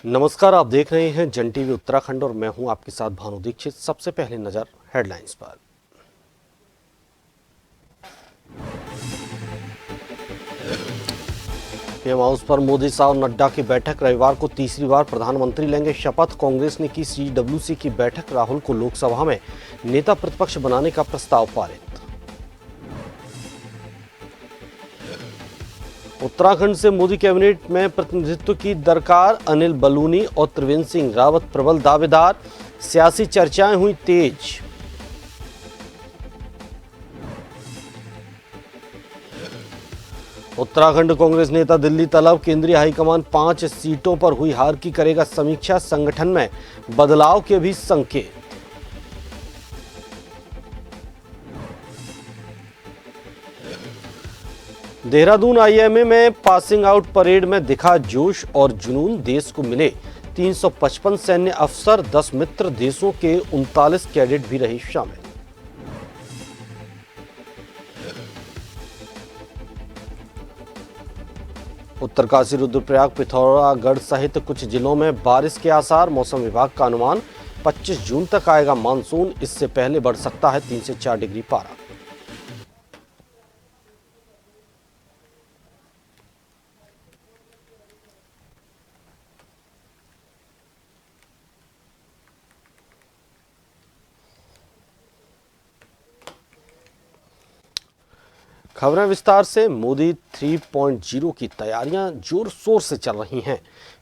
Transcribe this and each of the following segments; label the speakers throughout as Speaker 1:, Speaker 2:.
Speaker 1: नमस्कार, आप देख रहे हैं जन टीवी उत्तराखंड और मैं हूं आपके साथ भानु दीक्षित। सबसे पहले नजर हेडलाइंस पर। पीएम हाउस पर मोदी शाह और नड्डा की बैठक। रविवार को तीसरी बार प्रधानमंत्री लेंगे शपथ। कांग्रेस ने की CWC की बैठक। राहुल को लोकसभा में नेता प्रतिपक्ष बनाने का प्रस्ताव पारित। उत्तराखंड से मोदी कैबिनेट में प्रतिनिधित्व की दरकार। अनिल बलूनी और त्रिवेंद्र सिंह रावत प्रबल दावेदार। सियासी चर्चाएं हुई तेज। उत्तराखंड कांग्रेस नेता दिल्ली तलब। केंद्रीय हाईकमान 5 सीटों पर हुई हार की करेगा समीक्षा। संगठन में बदलाव के भी संकेत। देहरादून IIMA में पासिंग आउट परेड में दिखा जोश और जुनून। देश को मिले 355 सैन्य अफसर। 10 मित्र देशों के 39 कैडेट भी रहे शामिल। उत्तरकाशी, रुद्रप्रयाग, पिथौरागढ़ सहित कुछ जिलों में बारिश के आसार। मौसम विभाग का अनुमान 25 जून तक आएगा मानसून। इससे पहले बढ़ सकता है 3 से 4 डिग्री पारा। खबरें विस्तार से। मोदी 3.0 की तैयारियां जोर शोर से चल रही हैं।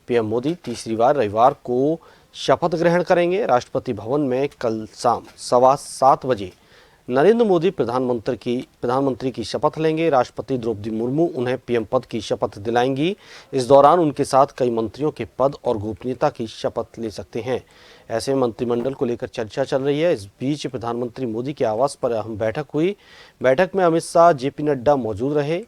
Speaker 1: पीएम मोदी तीसरी बार रविवार को शपथ ग्रहण करेंगे। राष्ट्रपति भवन में कल शाम 7:15 बजे नरेंद्र मोदी प्रधानमंत्री की शपथ लेंगे। राष्ट्रपति द्रौपदी मुर्मू उन्हें पीएम पद की शपथ दिलाएंगी। इस दौरान उनके साथ कई मंत्रियों के पद और गोपनीयता की शपथ ले सकते हैं। ऐसे में मंत्रिमंडल को लेकर चर्चा चल रही है। इस बीच प्रधानमंत्री मोदी के आवास पर अहम बैठक हुई। बैठक में अमित शाह, JP नड्डा मौजूद रहे।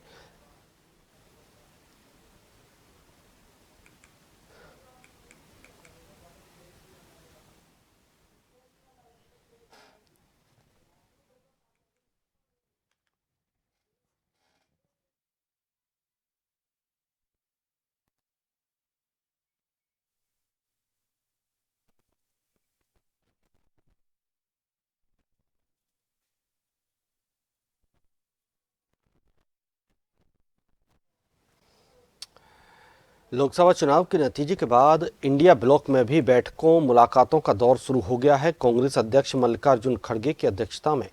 Speaker 1: लोकसभा चुनाव के नतीजे के बाद इंडिया ब्लॉक में भी बैठकों मुलाकातों का दौर शुरू हो गया है। कांग्रेस अध्यक्ष मल्लिकार्जुन खड़गे की अध्यक्षता में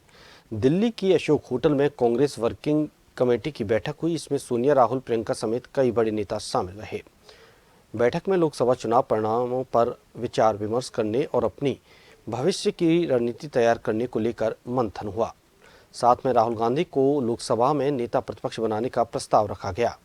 Speaker 1: दिल्ली की अशोक होटल में कांग्रेस वर्किंग कमेटी की बैठक हुई। इसमें सोनिया, राहुल, प्रियंका समेत कई बड़े नेता शामिल रहे। बैठक में लोकसभा चुनाव परिणामों पर विचार विमर्श करने और अपनी भविष्य की रणनीति तैयार करने को लेकर मंथन हुआ। साथ में राहुल गांधी को लोकसभा में नेता प्रतिपक्ष बनाने का प्रस्ताव रखा गया।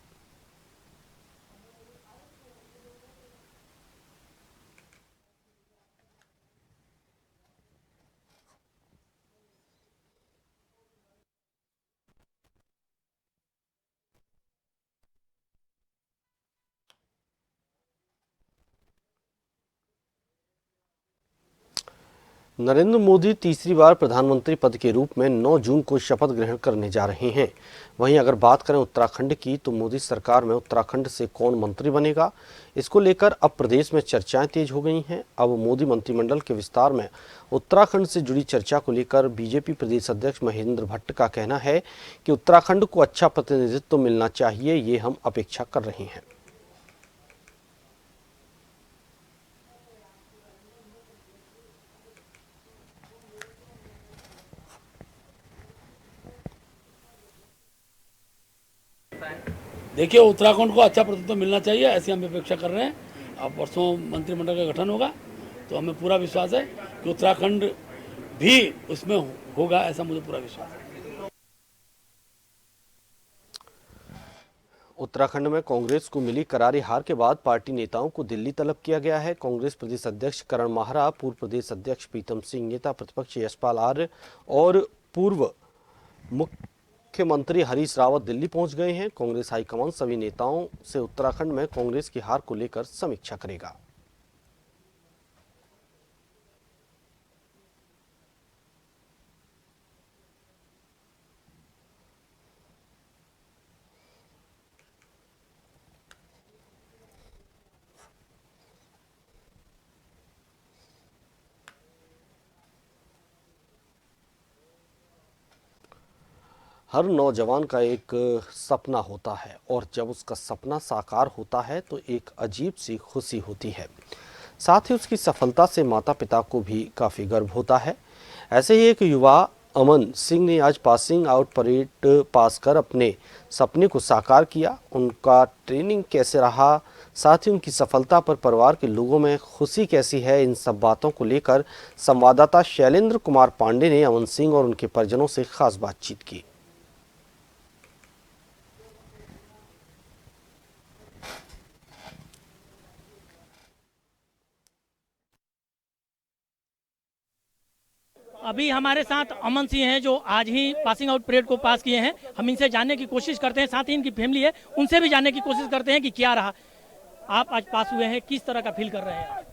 Speaker 1: नरेंद्र मोदी तीसरी बार प्रधानमंत्री पद के रूप में 9 जून को शपथ ग्रहण करने जा रहे हैं। वहीं अगर बात करें उत्तराखंड की, तो मोदी सरकार में उत्तराखंड से कौन मंत्री बनेगा, इसको लेकर अब प्रदेश में चर्चाएं तेज हो गई हैं। अब मोदी मंत्रिमंडल के विस्तार में उत्तराखंड से जुड़ी चर्चा को लेकर बीजेपी प्रदेश अध्यक्ष महेंद्र भट्ट का कहना है कि उत्तराखंड को अच्छा प्रतिनिधित्व मिलना चाहिए, ये हम अपेक्षा कर रहे हैं।
Speaker 2: देखिए, उत्तराखंड को अच्छा प्रतिनिधित्व मिलना चाहिए, ऐसी हम अपेक्षा कर रहे हैं। अब परसों मंत्रिमंडल का गठन होगा तो हमें पूरा विश्वास है कि उत्तराखंड भी उसमें होगा, ऐसा मुझे पूरा विश्वास है।
Speaker 1: उत्तराखंड में कांग्रेस को मिली करारी हार के बाद पार्टी नेताओं को दिल्ली तलब किया गया है। कांग्रेस प्रदेश अध्यक्ष करण माहरा, पूर्व प्रदेश अध्यक्ष प्रीतम सिंह, नेता प्रतिपक्ष यशपाल आर्य और पूर्व मुख्यमंत्री हरीश रावत दिल्ली पहुंच गए हैं। कांग्रेस हाईकमान सभी नेताओं से उत्तराखंड में कांग्रेस की हार को लेकर समीक्षा करेगा। हर नौजवान का एक सपना होता है और जब उसका सपना साकार होता है तो एक अजीब सी खुशी होती है। साथ ही उसकी सफलता से माता पिता को भी काफ़ी गर्व होता है। ऐसे ही एक युवा अमन सिंह ने आज पासिंग आउट परेड पास कर अपने सपने को साकार किया। उनका ट्रेनिंग कैसे रहा, साथ ही उनकी सफलता पर परिवार के लोगों में खुशी कैसी है, इन सब बातों को लेकर संवाददाता शैलेंद्र कुमार पांडे ने अमन सिंह और उनके परिजनों से खास बातचीत की।
Speaker 3: अभी हमारे साथ अमन सिंह हैं जो आज ही पासिंग आउट परेड को पास किए हैं। हम इनसे जानने की कोशिश करते हैं, साथ ही इनकी फैमिली है उनसे भी जानने की कोशिश करते हैं कि क्या रहा। आप आज पास हुए हैं, किस तरह का फील कर रहे हैं?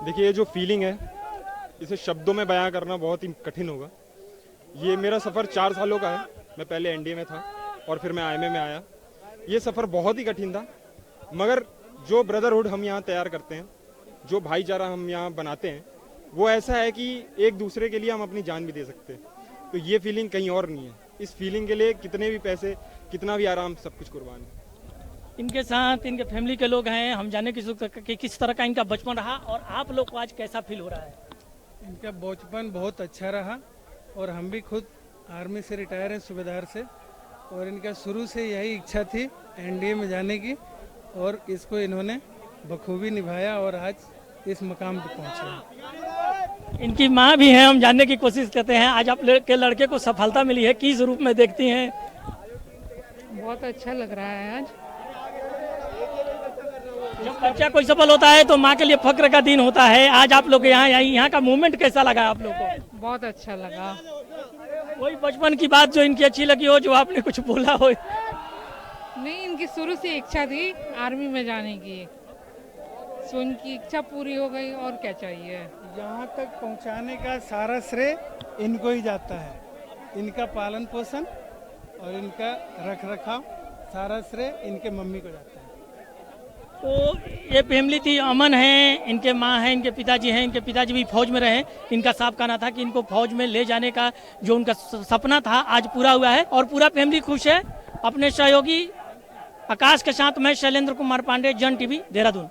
Speaker 4: देखिए, ये जो फीलिंग है इसे शब्दों में बयां करना बहुत ही कठिन होगा। ये मेरा सफ़र 4 सालों का है। मैं पहले एनडीए में था और फिर मैं आईएमए में आया। ये सफ़र बहुत ही कठिन था, मगर जो ब्रदरहुड हम यहाँ तैयार करते हैं, जो भाईचारा हम यहाँ बनाते हैं, वो ऐसा है कि एक दूसरे के लिए हम अपनी जान भी दे सकते हैं। तो ये फीलिंग कहीं और नहीं है। इस फीलिंग के लिए कितने भी पैसे, कितना भी आराम, सब कुछ कुर्बान है।
Speaker 3: इनके साथ इनके फैमिली के लोग हैं, हम जानने की कि किस तरह का इनका बचपन रहा और आप लोग को आज कैसा फील हो रहा है?
Speaker 5: इनका बचपन बहुत अच्छा रहा और हम भी खुद आर्मी से रिटायर हैं, सूबेदार से, और इनका शुरू से यही इच्छा थी एनडीए में जाने की और इसको इन्होंने बखूबी निभाया और आज इस मकाम पर पहुंचे।
Speaker 3: इनकी माँ भी हैं, हम जानने की कोशिश करते हैं। आज आप के लड़के को सफलता मिली है, किस रूप में देखती हैं?
Speaker 6: बहुत अच्छा लग रहा है। आज
Speaker 3: जब बच्चा कोई सफल होता है तो माँ के लिए फक्र का दिन होता है। आज आप लोग यहाँ का मूवमेंट कैसा लगा आप लोग को?
Speaker 6: बहुत अच्छा लगा।
Speaker 3: कोई बचपन की बात जो इनकी अच्छी लगी हो, जो आपने कुछ बोला हो?
Speaker 6: नहीं, इनकी शुरू से इच्छा थी आर्मी में जाने की, सो इनकी इच्छा पूरी हो गई और क्या चाहिए।
Speaker 5: यहाँ तक पहुँचाने का सारा श्रेय इनको ही जाता है। इनका पालन पोषण और इनका रख रखाव सारा श्रेय इनके मम्मी को जाता है।
Speaker 3: तो ये फैमिली थी, अमन है, इनके माँ है, इनके पिताजी हैं। इनके पिताजी भी फौज में रहे। इनका साफ कहना था कि इनको फौज में ले जाने का जो उनका सपना था आज पूरा हुआ है और पूरा फैमिली खुश है। अपने सहयोगी आकाश के साथ मैं शैलेंद्र कुमार पांडे, जन टीवी, देहरादून।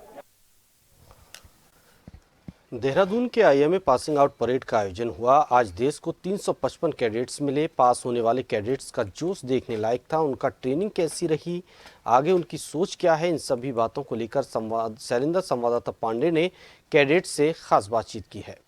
Speaker 1: देहरादून के आईएमए पासिंग आउट परेड का आयोजन हुआ। आज देश को 355 कैडेट्स मिले। पास होने वाले कैडेट्स का जोश देखने लायक था। उनका ट्रेनिंग कैसी रही, आगे उनकी सोच क्या है, इन सभी बातों को लेकर शैलेंद्र संवाददाता पांडे ने कैडेट्स से खास बातचीत की है।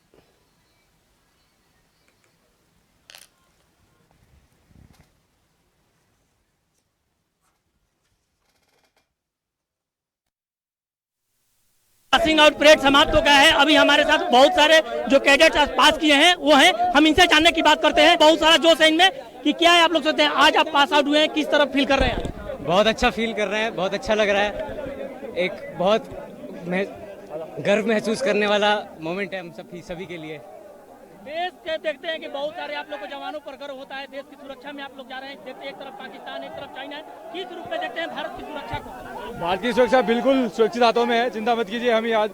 Speaker 3: पासिंग आउट परेड समाप्त हो गया है। अभी हमारे साथ बहुत सारे जो कैडेट्स आज पास किए हैं वो हैं, हम इनसे जानने की बात करते हैं। बहुत सारा जोश है इनमें कि क्या है आप लोग सोचते हैं आज आप पास आउट हुए हैं, किस तरह फील कर रहे हैं?
Speaker 7: बहुत अच्छा फील कर रहे हैं, बहुत अच्छा लग रहा है। एक बहुत गर्व महसूस करने वाला मोमेंट है हम सभी के लिए।
Speaker 3: देश के देखते हैं कि बहुत सारे आप लोग को जवानों पर गर्व होता है। देश की सुरक्षा में आप लोग जा रहे हैं, देखते हैं एक तरफ पाकिस्तान, एक तरफ चाइना है। किस रूप में देखते हैं भारत की सुरक्षा को?
Speaker 4: भारतीय सुरक्षा बिल्कुल सुरक्षित हाथों में है, चिंता मत कीजिए। हम ही आज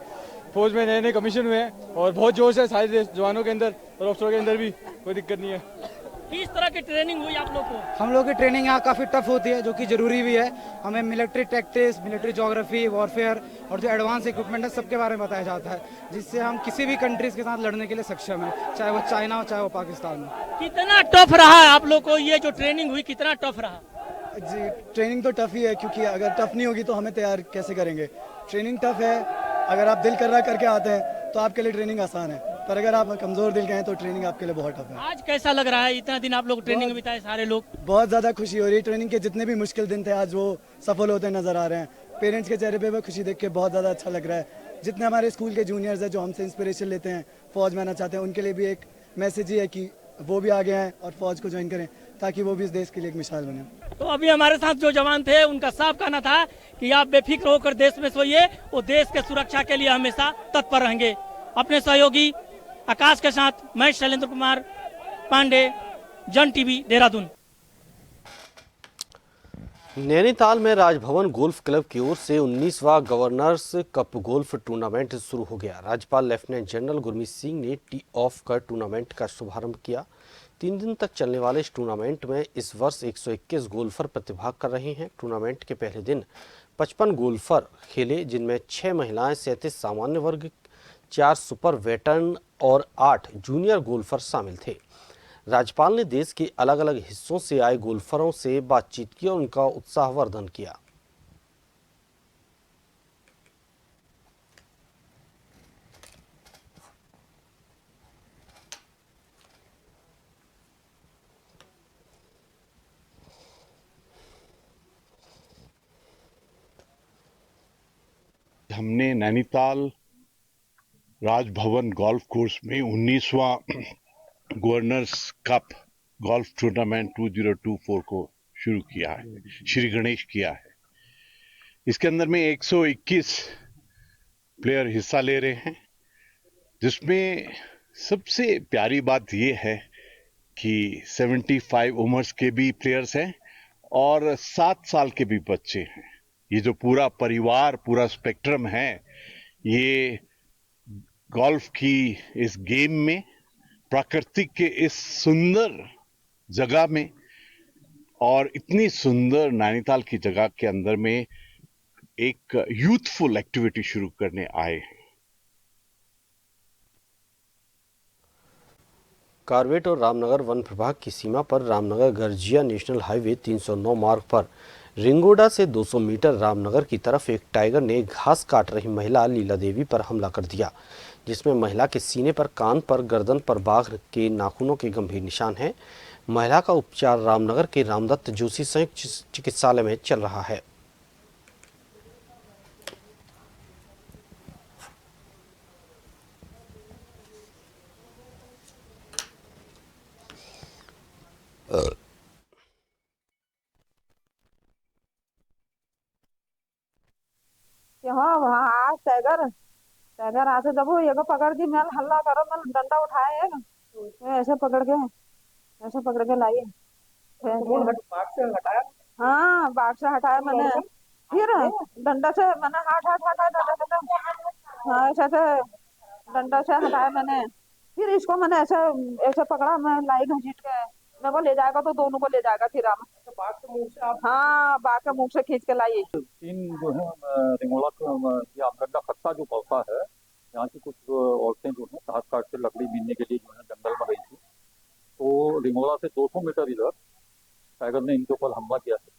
Speaker 4: फौज में नए कमीशन हुए हैं और बहुत जोश है सारे जवानों के अंदर और अफसरों के अंदर भी, कोई दिक्कत नहीं है।
Speaker 3: किस तरह की ट्रेनिंग हुई आप लोग को?
Speaker 7: हम लोग की ट्रेनिंग यहाँ काफ़ी टफ होती है, जो कि ज़रूरी भी है। हमें military tactics, military geography, warfare और जो एडवांस इक्विपमेंट है सबके बारे में बताया जाता है, जिससे हम किसी भी कंट्रीज़ के साथ लड़ने के लिए सक्षम है, चाहे वो चाइना हो चाहे वो पाकिस्तान हो।
Speaker 3: कितना टफ रहा है आप लोग को ये जो ट्रेनिंग हुई, कितना टफ रहा?
Speaker 8: जी, ट्रेनिंग तो टफ ही है, क्योंकि अगर टफ नहीं होगी तो हमें तैयार कैसे करेंगे। ट्रेनिंग टफ है, अगर आप दिल कर रहा करके आते हैं तो आपके लिए ट्रेनिंग आसान है, पर अगर आप कमज़ोर दिल के हैं तो ट्रेनिंग आपके लिए बहुत टफ है।
Speaker 3: आज कैसा लग रहा है? इतना दिन आप लोग ट्रेनिंग में बिताए सारे लोग।
Speaker 8: बहुत ज़्यादा खुशी हो रही है। ट्रेनिंग के जितने भी मुश्किल दिन थे आज वो सफल होते नजर आ रहे हैं। पेरेंट्स के चेहरे पे भी खुशी देख के बहुत ज़्यादा अच्छा लग रहा है। जितने हमारे स्कूल के जूनियर्स हैं जो हमसे इंस्पिरेशन लेते हैं, फौज में आना चाहते हैं, उनके लिए भी एक मैसेज ही है कि वो भी आगे आएँ और फौज को ज्वाइन करें, ताकि वो भी इस देश के लिए एक मिसाल बने।
Speaker 3: तो अभी हमारे साथ जो जवान थे उनका साफ कहना था कि आप बेफिक्र होकर देश में सोइए, वो देश के सुरक्षा के लिए हमेशा तत्पर रहेंगे। अपने सहयोगी आकाश के साथ मैं शैलेंद्र कुमार पांडे, जन टीवी, देहरादून।
Speaker 1: नैनीताल में राजभवन गोल्फ क्लब की ओर से 19वां गवर्नर्स कप गोल्फ टूर्नामेंट शुरू हो गया। राज्यपाल लेफ्टिनेंट जनरल गुरमीत सिंह ने टी ऑफ कर टूर्नामेंट का शुभारंभ किया। 3 दिन तक चलने वाले इस टूर्नामेंट में इस वर्ष 121 गोल्फर प्रतिभाग कर रहे हैं। टूर्नामेंट के पहले दिन 55 गोल्फर खेले, जिनमें 6 महिलाएं, 37 सामान्य वर्ग, 4 सुपर वेटरन और 8 जूनियर गोल्फर शामिल थे। राज्यपाल ने देश के अलग अलग हिस्सों से आए गोल्फरों से बातचीत की और उनका उत्साहवर्धन किया।
Speaker 9: हमने नैनीताल राजभवन गोल्फ कोर्स में 19वां गवर्नर्स कप गोल्फ टूर्नामेंट 2024 को शुरू किया है, श्री गणेश किया है। इसके अंदर में 121 प्लेयर हिस्सा ले रहे हैं, जिसमें सबसे प्यारी बात यह है कि 75 उम्र के भी प्लेयर्स हैं और 7 साल के भी बच्चे हैं। ये जो पूरा परिवार, पूरा स्पेक्ट्रम है, ये गोल्फ की इस गेम में, प्राकृतिक के इस सुंदर जगह में और इतनी सुंदर नैनीताल की जगह के अंदर में एक यूथफुल एक्टिविटी शुरू करने आए हैं।
Speaker 1: कारवेट और रामनगर वन प्रभाग की सीमा पर रामनगर गर्जिया नेशनल हाईवे 309 मार्ग पर रिंगोडा से 200 मीटर रामनगर की तरफ एक टाइगर ने घास काट रही महिला लीला देवी पर हमला कर दिया, जिसमें महिला के सीने पर, कान पर, गर्दन पर बाघ के नाखूनों के गंभीर निशान हैं। महिला का उपचार रामनगर के रामदत्त जोशी संयुक्त चिकित्सालय में चल रहा है।
Speaker 10: हाँ वहाँ टाइगर आते जब वो एगो पकड़ दी, मैं हल्ला करो, मैं डंडा उठाए ऐसे पकड़ के लाइए। हाँ बाघ से हटाया मैंने, फिर डंडा से मैंने हटा हाँ ऐसे डंडा से हटाया मैंने, फिर इसको मैंने ऐसे पकड़ा, मैं लाई घसीट के, मेरे को ले जाएगा तो दोनों को ले जाएगा। फिर हम हाँ बाघ के मुंह से खींच के लाइए।
Speaker 11: 3 जो है रिंगोला ये आमगड्डा खत्ता जो पड़ता है, यहाँ की कुछ औरतें जो है घास काट के लकड़ी बीनने के लिए जो है जंगल में गई थी, तो रिंगोला से 200 मीटर इधर टाइगर ने इनके ऊपर हमला किया है।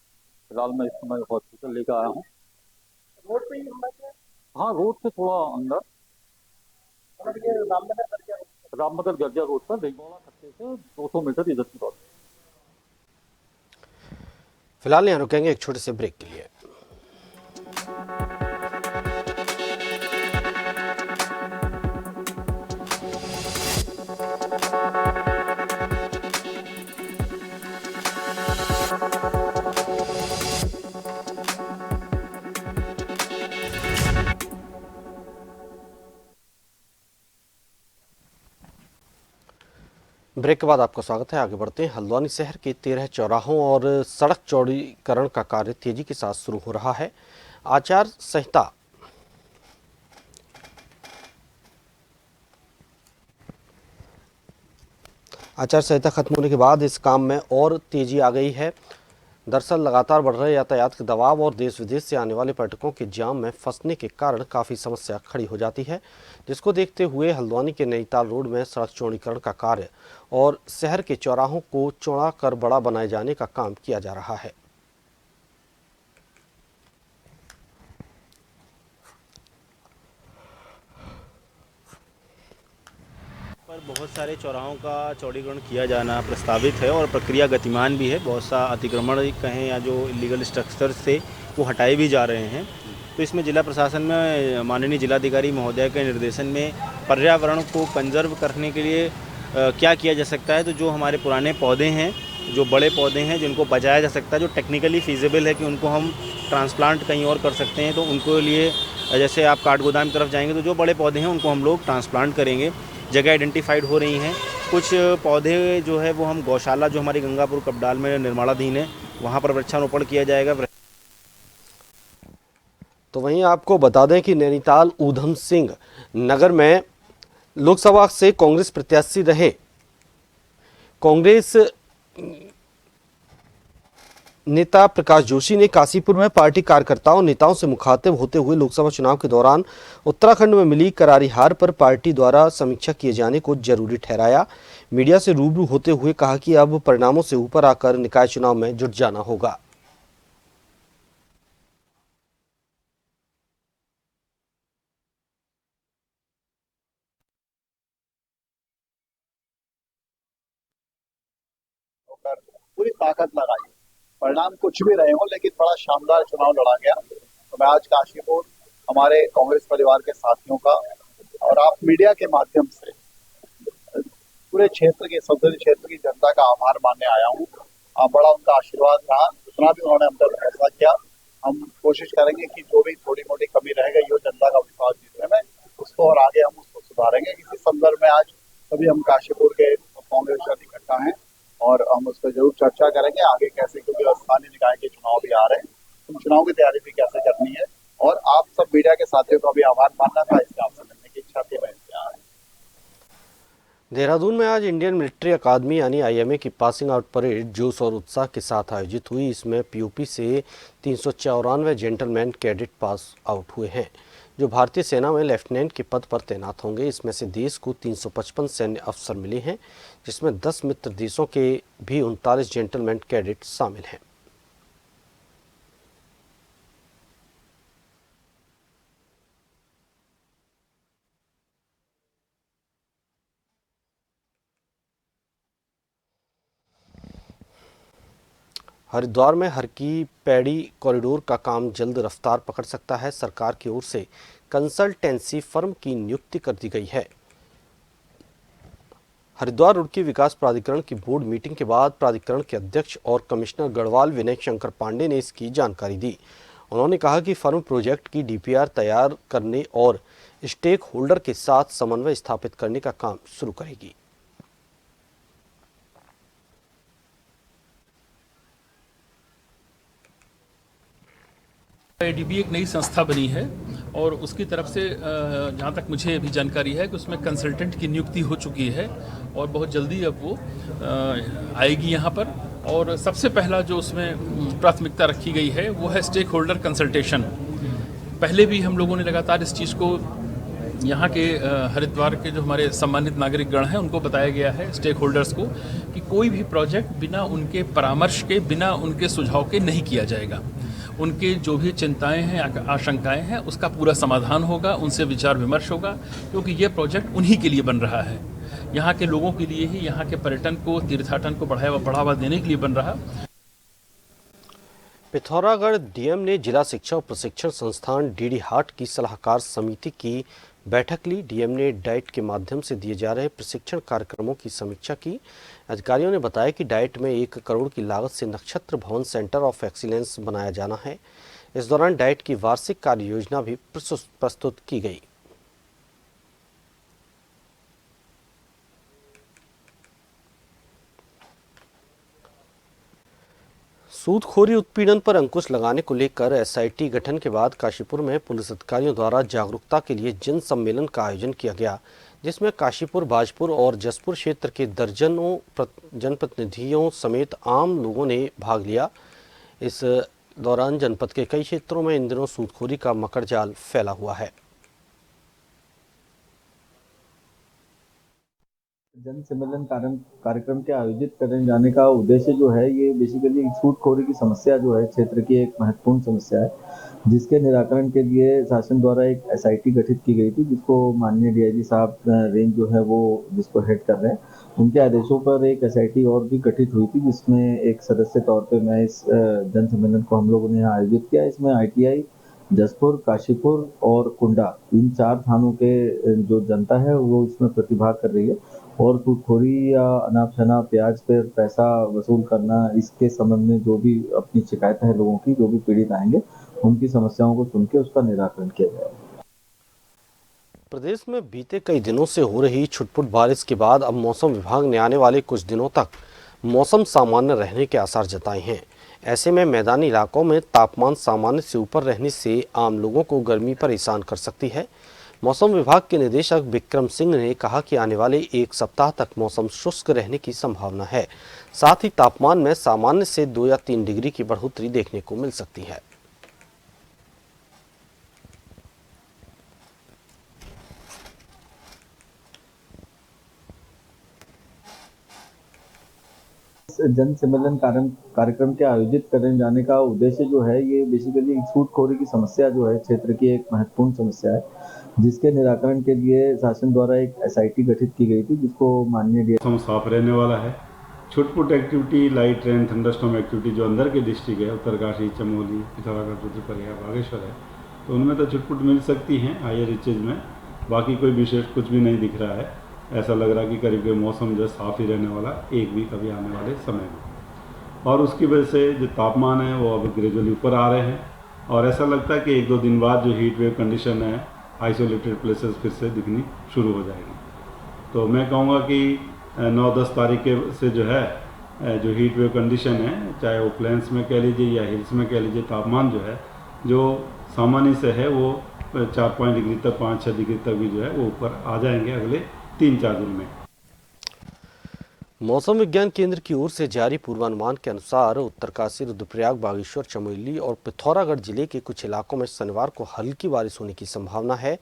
Speaker 11: फिलहाल मैं इस समय हॉस्पिटल लेकर आया हूँ। रोड पे ही हमला किया? हाँ रोड से थोड़ा अंदर, रामनगर गर्जिया रोड पर रिंगोला खत्ते से 200 मीटर इधर की बात।
Speaker 1: फिलहाल यहाँ रुकेंगे एक छोटे से ब्रेक के लिए। ब्रेक के बाद आपका स्वागत है। आगे बढ़ते हैं। हल्द्वानी शहर के 13 चौराहों और सड़क चौड़ीकरण का कार्य तेजी के साथ शुरू हो रहा है। आचार संहिता खत्म होने के बाद इस काम में और तेजी आ गई है। दरअसल लगातार बढ़ रहे यातायात के दबाव और देश विदेश से आने वाले पर्यटकों के जाम में फंसने के कारण काफ़ी समस्या खड़ी हो जाती है, जिसको देखते हुए हल्द्वानी के नैनीताल रोड में सड़क चौड़ीकरण का कार्य और शहर के चौराहों को चौड़ा कर बड़ा बनाए जाने का काम किया जा रहा है।
Speaker 12: पर बहुत सारे चौराहों का चौड़ीकरण किया जाना प्रस्तावित है और प्रक्रिया गतिमान भी है। बहुत सा अतिक्रमण कहें या जो इलीगल स्ट्रक्चर्स थे वो हटाए भी जा रहे हैं। तो इसमें जिला प्रशासन में माननीय जिलाधिकारी महोदय के निर्देशन में पर्यावरण को कंजर्व करने के लिए क्या किया जा सकता है, तो जो हमारे पुराने पौधे हैं, जो बड़े पौधे हैं जिनको बचाया जा सकता है, जो टेक्निकली फीजिबल है कि उनको हम ट्रांसप्लांट कहीं और कर सकते हैं, तो उनको लिए जैसे आप काठगोदाम की तरफ जाएंगे तो जो बड़े पौधे हैं उनको हम लोग ट्रांसप्लांट करेंगे। जगह आइडेंटिफाइड हो रही हैं। कुछ पौधे जो है वो हम गौशाला जो हमारी गंगापुर कपडाल में निर्माणाधीन है वहाँ पर वृक्षारोपण किया जाएगा।
Speaker 1: तो वहीं आपको बता दें कि नैनीताल ऊधम सिंह नगर में लोकसभा से कांग्रेस प्रत्याशी रहे कांग्रेस नेता प्रकाश जोशी ने काशीपुर में पार्टी कार्यकर्ताओं नेताओं से मुखातिब होते हुए लोकसभा चुनाव के दौरान उत्तराखंड में मिली करारी हार पर पार्टी द्वारा समीक्षा किए जाने को जरूरी ठहराया। मीडिया से रूबरू होते हुए कहा कि अब परिणामों से ऊपर आकर निकाय चुनाव में जुट जाना होगा।
Speaker 13: पूरी ताकत लगाई, परिणाम कुछ भी रहे हो लेकिन बड़ा शानदार चुनाव लड़ा गया। तो मैं आज काशीपुर हमारे कांग्रेस परिवार के साथियों का और आप मीडिया के माध्यम से पूरे क्षेत्र के संसदीय क्षेत्र की जनता का आभार मानने आया हूँ। बड़ा उनका आशीर्वाद रहा, जितना भी उन्होंने हम पर फैसला किया, हम कोशिश करेंगे कि जो भी थोड़ी मोटी कमी रह गई हो जनता का विश्वास जीतने में, उसको और आगे हम उसको सुधारेंगे। इसी संदर्भ में आज सभी हम काशीपुर के कांग्रेस इकट्ठा हैं और हम उस पर जरूर चर्चा करेंगे आगे कैसे, क्योंकि स्थानीय निकाय के चुनाव भी आ रहे हैं, उन चुनाव की तैयारी भी कैसे करनी है। और आप सब मीडिया के साथियों का भी आभार मानना था, इसलिए आपसे मिलने की इच्छा थी, मैं इसलिए आया।
Speaker 1: देहरादून में आज इंडियन मिलिट्री अकादमी यानी आईएमए की पासिंग आउट परेड जोश और उत्साह के साथ आयोजित हुई। इसमें पीओपी से 394 जेंटलमैन कैडेट पास आउट हुए हैं जो भारतीय सेना में लेफ्टिनेंट के पद पर तैनात होंगे। इसमें से देश को 355 सैन्य अफसर मिले हैं, जिसमें 10 मित्र देशों के भी 39 जेंटलमैन कैडेट शामिल हैं। हरिद्वार में हर की पैड़ी कॉरिडोर का काम जल्द रफ्तार पकड़ सकता है। सरकार की ओर से कंसल्टेंसी फर्म की नियुक्ति कर दी गई है। हरिद्वार रुड़की विकास प्राधिकरण की बोर्ड मीटिंग के बाद प्राधिकरण के अध्यक्ष और कमिश्नर गढ़वाल विनय शंकर पांडे ने इसकी जानकारी दी। उन्होंने कहा कि फर्म प्रोजेक्ट की डीपीआर तैयार करने और स्टेक होल्डर के साथ समन्वय स्थापित करने का काम शुरू करेगी।
Speaker 14: एडीबी एक नई संस्था बनी है और उसकी तरफ से जहाँ तक मुझे अभी जानकारी है कि उसमें कंसल्टेंट की नियुक्ति हो चुकी है और बहुत जल्दी अब वो आएगी यहाँ पर। और सबसे पहला जो उसमें प्राथमिकता रखी गई है वो है स्टेक होल्डर कंसल्टेशन। पहले भी हम लोगों ने लगातार इस चीज़ को यहाँ के हरिद्वार के जो हमारे सम्मानित नागरिक गण हैं उनको बताया गया है, स्टेक होल्डर्स को, कि कोई भी प्रोजेक्ट बिना उनके परामर्श के, बिना उनके सुझाव के नहीं किया जाएगा। उनके जो भी चिंताएं हैं, आशंकाएं हैं, उसका पूरा समाधान होगा, उनसे विचार विमर्श होगा, क्योंकि ये प्रोजेक्ट उन्हीं के लिए बन रहा है, यहाँ के लोगों के लिए ही, यहाँ के पर्यटन को, तीर्थाटन को बढ़ावा देने के लिए बन रहा।
Speaker 1: पिथौरागढ़ डीएम ने जिला शिक्षा और प्रशिक्षण संस्थान डीडी हाट की सलाहकार समिति की बैठक ली। डीएम ने डाइट के माध्यम से दिए जा रहे प्रशिक्षण कार्यक्रमों की समीक्षा की। अधिकारियों ने बताया कि डाइट में 1 करोड़ की लागत से नक्षत्र भवन सेंटर ऑफ एक्सीलेंस बनाया जाना है। इस दौरान डाइट की वार्षिक कार्य योजना भी प्रस्तुत की गई। सूदखोरी उत्पीड़न पर अंकुश लगाने को लेकर एसआईटी गठन के बाद काशीपुर में पुलिस अधिकारियों द्वारा जागरूकता के लिए जन सम्मेलन का आयोजन किया गया, जिसमें काशीपुर, बाजपुर और जसपुर क्षेत्र के दर्जनों जनप्रतिनिधियों समेत आम लोगों ने भाग लिया। इस दौरान जनपद के कई क्षेत्रों में इन दिनों सूदखोरी का मकर जाल फैला हुआ है।
Speaker 15: जन सम्मेलन कार्यक्रम के आयोजित करने जाने का उद्देश्य जो है, ये बेसिकली सूदखोरी की समस्या जो है क्षेत्र की एक महत्वपूर्ण समस्या है, जिसके निराकरण के लिए शासन द्वारा एक एसआईटी गठित की गई थी, जिसको माननीय डीआईजी साहब रेंज जो है वो जिसको हेड कर रहे हैं, उनके आदेशों पर एक एसआईटी और भी गठित हुई थी, जिसमें एक सदस्य तौर पर मैं इस जन सम्मेलन को हम लोगों ने यहाँ आयोजित किया। इसमें ITI, जसपुर, काशीपुर और कुंडा, इन 4 थानों के जो जनता है वो इसमें प्रतिभाग कर रही है और सूदखोरी या अनाप शनाप ब्याज पर पैसा वसूल करना, इसके संबंध में जो भी अपनी शिकायतें हैं लोगों की, जो भी पीड़ित आएंगे उनकी समस्याओं को सुन के उसका निराकरण किया जाएगा।
Speaker 1: प्रदेश में बीते कई दिनों से हो रही छुटपुट बारिश के बाद अब मौसम विभाग ने आने वाले कुछ दिनों तक मौसम सामान्य रहने के आसार जताए हैं। ऐसे में मैदानी इलाकों में तापमान सामान्य से ऊपर रहने से आम लोगों को गर्मी परेशान कर सकती है। मौसम विभाग के निदेशक विक्रम सिंह ने कहा कि आने वाले एक सप्ताह तक मौसम शुष्क रहने की संभावना है। साथ ही तापमान में सामान्य से 2 या 3 डिग्री की बढ़ोतरी देखने को मिल सकती है।
Speaker 15: जन सम्मेलन कार्यक्रम के आयोजित करने जाने का उद्देश्य जो है ये बेसिकली सूदखोरी की समस्या जो है क्षेत्र की एक महत्वपूर्ण समस्या है, जिसके निराकरण के लिए शासन द्वारा एक SIT गठित की गई थी, जिसको माननीय
Speaker 16: मौसम साफ रहने वाला है। छुटपुट activity, light rain, thunderstorm activity जो अंदर के डिस्ट्रिक्ट है, उत्तरकाशी, चमोली, पिथौरागढ़, रुद्रप्रयाग, बागेश्वर है, तो उनमें तो छुटपुट मिल सकती हैं हायर रीचेज में। बाकी कोई विशेष कुछ भी नहीं दिख रहा है। ऐसा लग रहा है कि करीब मौसम जो साफ ही रहने वाला एक वीक अभी आने वाले समय में, और उसकी वजह से जो तापमान है वो अब ग्रेजुअली ऊपर आ रहे हैं, और ऐसा लगता है कि 1-2 दिन बाद जो हीट वेव कंडीशन है आइसोलेटेड प्लेसेस फिर से दिखनी शुरू हो जाएगी। तो मैं कहूँगा कि 9-10 तारीख के से जो है जो हीट वेव कंडीशन है, चाहे वो प्लेन्स में कह लीजिए या हिल्स में कह लीजिए, तापमान जो है जो सामान्य से है वो 4-5 डिग्री तक, 5-6 डिग्री तक भी जो है वो ऊपर आ जाएंगे अगले 3-4 दिन में।
Speaker 1: मौसम विज्ञान केंद्र की ओर से जारी पूर्वानुमान के अनुसार उत्तरकाशी, रुद्रप्रयाग, बागेश्वर, चमोली और पिथौरागढ़ जिले के कुछ इलाकों में शनिवार को हल्की बारिश होने की संभावना है,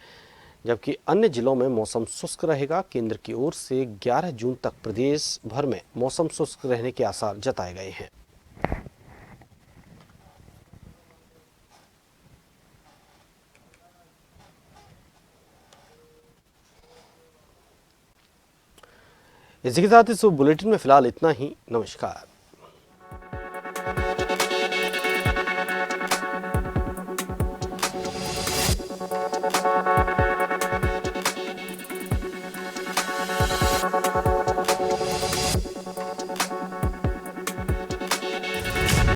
Speaker 1: जबकि अन्य जिलों में मौसम शुष्क रहेगा। केंद्र की ओर से 11 जून तक प्रदेश भर में मौसम शुष्क रहने के आसार जताए गए हैं। इसी के साथ इस बुलेटिन में फिलहाल इतना ही। नमस्कार।